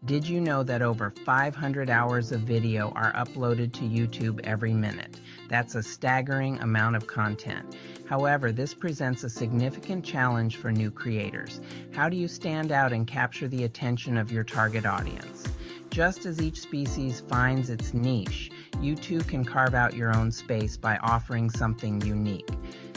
Did you know that over 500 hours of video are uploaded to YouTube every minute? That's a staggering amount of content. However, this presents a significant challenge for new creators. How do you stand out and capture the attention of your target audience? Just as each species finds its niche, you too can carve out your own space by offering something unique.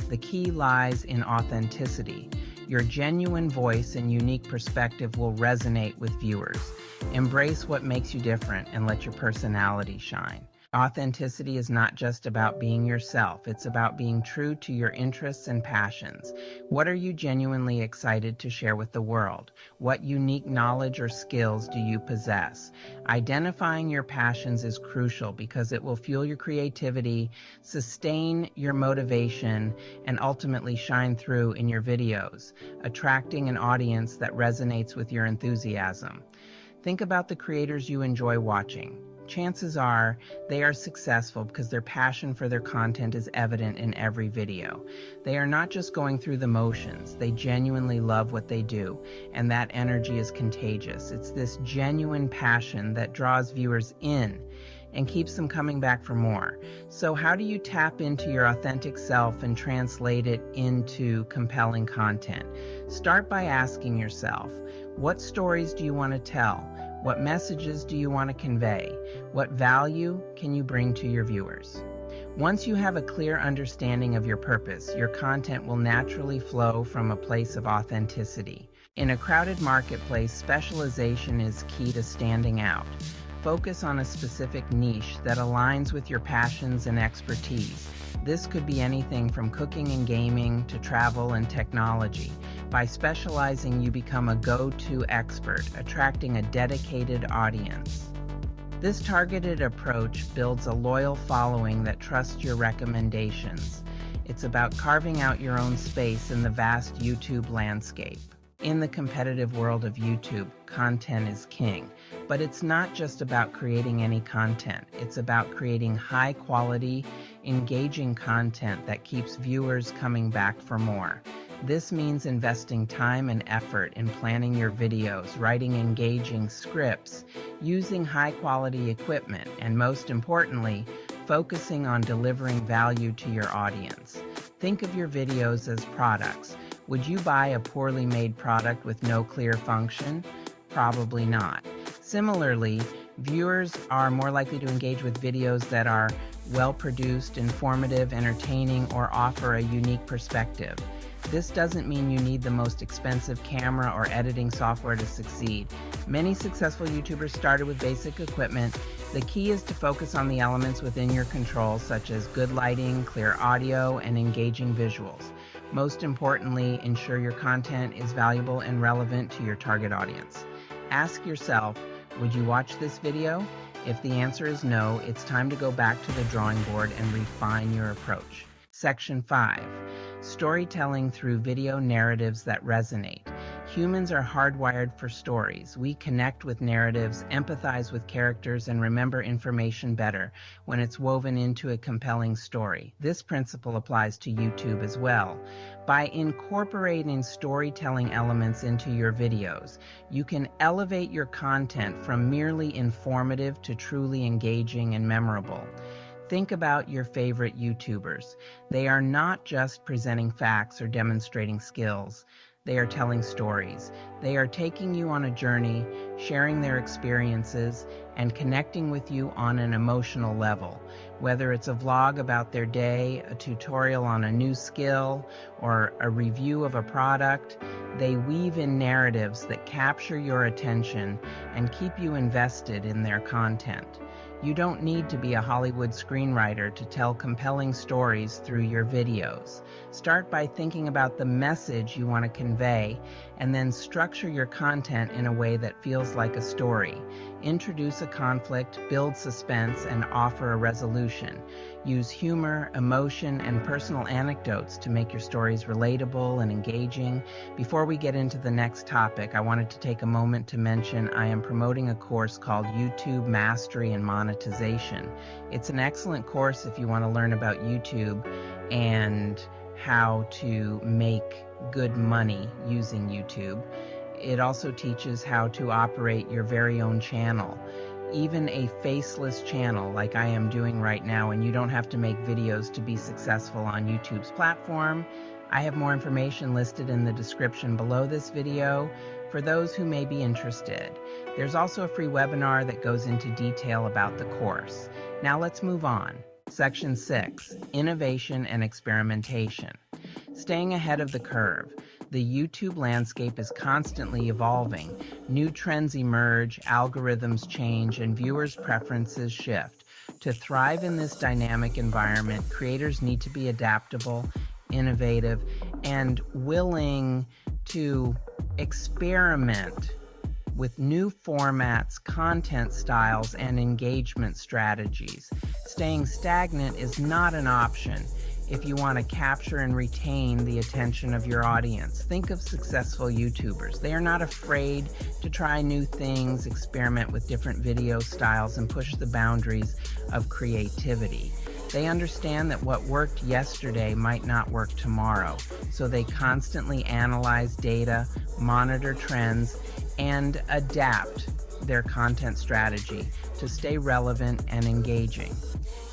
The key lies in authenticity. Your genuine voice and unique perspective will resonate with viewers. Embrace what makes you different and let your personality shine. Authenticity is not just about being yourself, it's about being true to your interests and passions. What are you genuinely excited to share with the world? What unique knowledge or skills do you possess? Identifying your passions is crucial because it will fuel your creativity, sustain your motivation, and ultimately shine through in your videos, attracting an audience that resonates with your enthusiasm. Think about the creators you enjoy watching. Chances are they are successful because their passion for their content is evident in every video. They are not just going through the motions, they genuinely love what they do, and that energy is contagious. It's this genuine passion that draws viewers in and keeps them coming back for more. So how do you tap into your authentic self and translate it into compelling content? Start by asking yourself, what stories do you want to tell? What messages do you want to convey? What value can you bring to your viewers? Once you have a clear understanding of your purpose, your content will naturally flow from a place of authenticity. In a crowded marketplace, specialization is key to standing out. Focus on a specific niche that aligns with your passions and expertise. This could be anything from cooking and gaming to travel and technology. By specializing, you become a go-to expert, attracting a dedicated audience. This targeted approach builds a loyal following that trusts your recommendations. It's about carving out your own space in the vast YouTube landscape. In the competitive world of YouTube, content is king. But it's not just about creating any content. It's about creating high-quality, engaging content that keeps viewers coming back for more. This means investing time and effort in planning your videos, writing engaging scripts, using high-quality equipment, and most importantly, focusing on delivering value to your audience. Think of your videos as products. Would you buy a poorly made product with no clear function? Probably not. Similarly, viewers are more likely to engage with videos that are well-produced, informative, entertaining, or offer a unique perspective. This doesn't mean you need the most expensive camera or editing software to succeed. Many successful YouTubers started with basic equipment. The key is to focus on the elements within your control, such as good lighting, clear audio, and engaging visuals. Most importantly, ensure your content is valuable and relevant to your target audience. Ask yourself, would you watch this video? If the answer is no, it's time to go back to the drawing board and refine your approach. Section 5. Storytelling through video narratives that resonate. Humans are hardwired for stories. We connect with narratives, empathize with characters, and remember information better when it's woven into a compelling story. This principle applies to YouTube as well. By incorporating storytelling elements into your videos, you can elevate your content from merely informative to truly engaging and memorable. Think about your favorite YouTubers. They are not just presenting facts or demonstrating skills. They are telling stories. They are taking you on a journey, sharing their experiences, and connecting with you on an emotional level. Whether it's a vlog about their day, a tutorial on a new skill, or a review of a product, they weave in narratives that capture your attention and keep you invested in their content. You don't need to be a Hollywood screenwriter to tell compelling stories through your videos. Start by thinking about the message you want to convey, and then structure your content in a way that feels like a story. Introduce a conflict, build suspense, and offer a resolution. Use humor, emotion, and personal anecdotes to make your stories relatable and engaging. Before we get into the next topic, I wanted to take a moment to mention I am promoting a course called YouTube Mastery and Monetization. It's an excellent course if you want to learn about YouTube and how to make good money using YouTube. It also teaches how to operate your very own channel. Even a faceless channel like I am doing right now, and you don't have to make videos to be successful on YouTube's platform. I have more information listed in the description below this video for those who may be interested. There's also a free webinar that goes into detail about the course. Now let's move on. Section 6, Innovation and Experimentation. Staying ahead of the curve. The YouTube landscape is constantly evolving. New trends emerge, algorithms change, and viewers' preferences shift. To thrive in this dynamic environment, creators need to be adaptable, innovative, and willing to experiment with new formats, content styles, and engagement strategies. Staying stagnant is not an option if you want to capture and retain the attention of your audience. Think of successful YouTubers. They are not afraid to try new things, experiment with different video styles, and push the boundaries of creativity. They understand that what worked yesterday might not work tomorrow, so they constantly analyze data, monitor trends, and adapt their content strategy to stay relevant and engaging.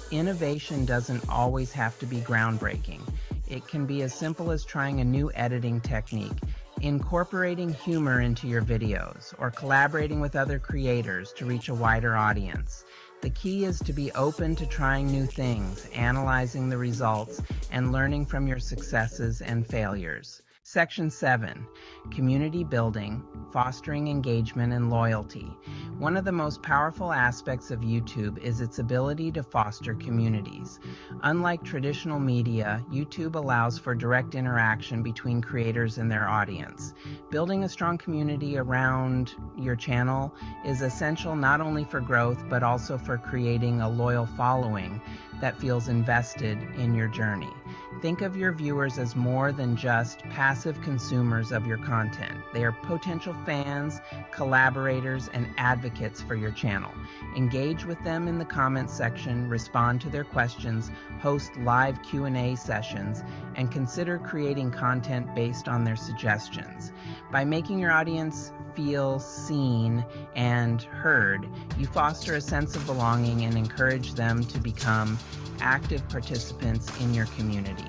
Innovation doesn't always have to be groundbreaking. It can be as simple as trying a new editing technique, incorporating humor into your videos, or collaborating with other creators to reach a wider audience. The key is to be open to trying new things, analyzing the results, and learning from your successes and failures. Section 7, Community Building, Fostering Engagement and Loyalty. One of the most powerful aspects of YouTube is its ability to foster communities. Unlike traditional media, YouTube allows for direct interaction between creators and their audience. Building a strong community around your channel is essential not only for growth, but also for creating a loyal following that feels invested in your journey. Think of your viewers as more than just passive consumers of your content. They are potential fans, collaborators, and advocates for your channel. Engage with them in the comments section, respond to their questions, host live Q&A sessions, and consider creating content based on their suggestions. By making your audience feel seen and heard, you foster a sense of belonging and encourage them to become active participants in your community.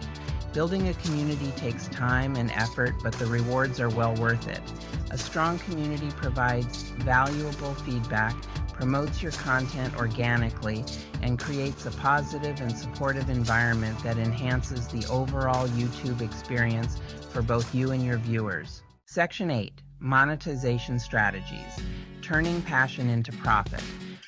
Building a community takes time and effort, but the rewards are well worth it. A strong community provides valuable feedback, promotes your content organically, and creates a positive and supportive environment that enhances the overall YouTube experience for both you and your viewers. Section 8, Monetization Strategies, Turning Passion into Profit.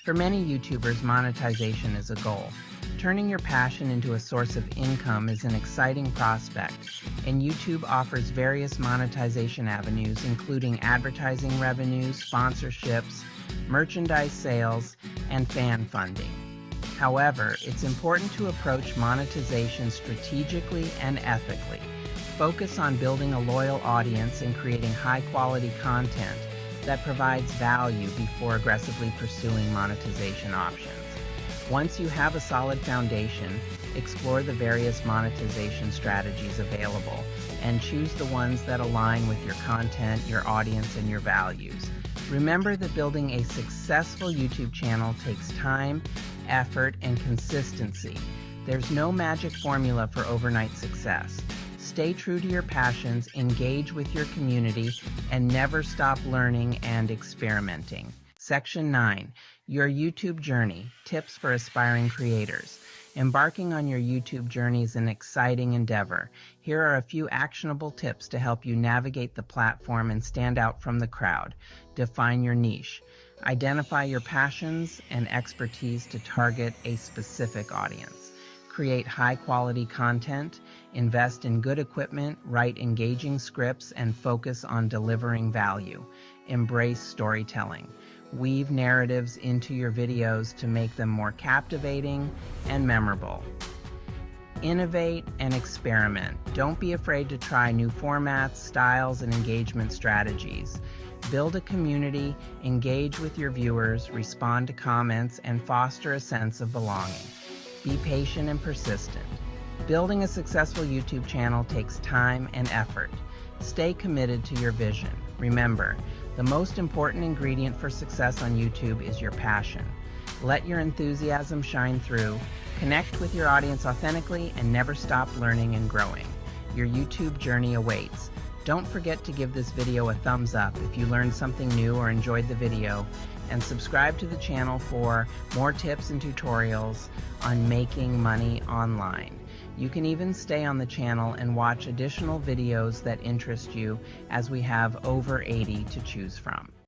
For many YouTubers, monetization is a goal. Turning your passion into a source of income is an exciting prospect, and YouTube offers various monetization avenues, including advertising revenues, sponsorships, merchandise sales, and fan funding. However, it's important to approach monetization strategically and ethically. Focus on building a loyal audience and creating high-quality content that provides value before aggressively pursuing monetization options. Once you have a solid foundation, explore the various monetization strategies available and choose the ones that align with your content, your audience, and your values. Remember that building a successful YouTube channel takes time, effort, and consistency. There's no magic formula for overnight success. Stay true to your passions, engage with your community, and never stop learning and experimenting. Section 9, Your YouTube Journey, Tips for Aspiring Creators. Embarking on your YouTube journey is an exciting endeavor. Here are a few actionable tips to help you navigate the platform and stand out from the crowd. Define your niche. Identify your passions and expertise to target a specific audience. Create high-quality content. Invest in good equipment, write engaging scripts, and focus on delivering value. Embrace storytelling. Weave narratives into your videos to make them more captivating and memorable. Innovate and experiment. Don't be afraid to try new formats, styles, and engagement strategies. Build a community, engage with your viewers, respond to comments, and foster a sense of belonging. Be patient and persistent. Building a successful YouTube channel takes time and effort. Stay committed to your vision. Remember, the most important ingredient for success on YouTube is your passion. Let your enthusiasm shine through, connect with your audience authentically, and never stop learning and growing. Your YouTube journey awaits. Don't forget to give this video a thumbs up if you learned something new or enjoyed the video, and subscribe to the channel for more tips and tutorials on making money online. You can even stay on the channel and watch additional videos that interest you, as we have over 80 to choose from.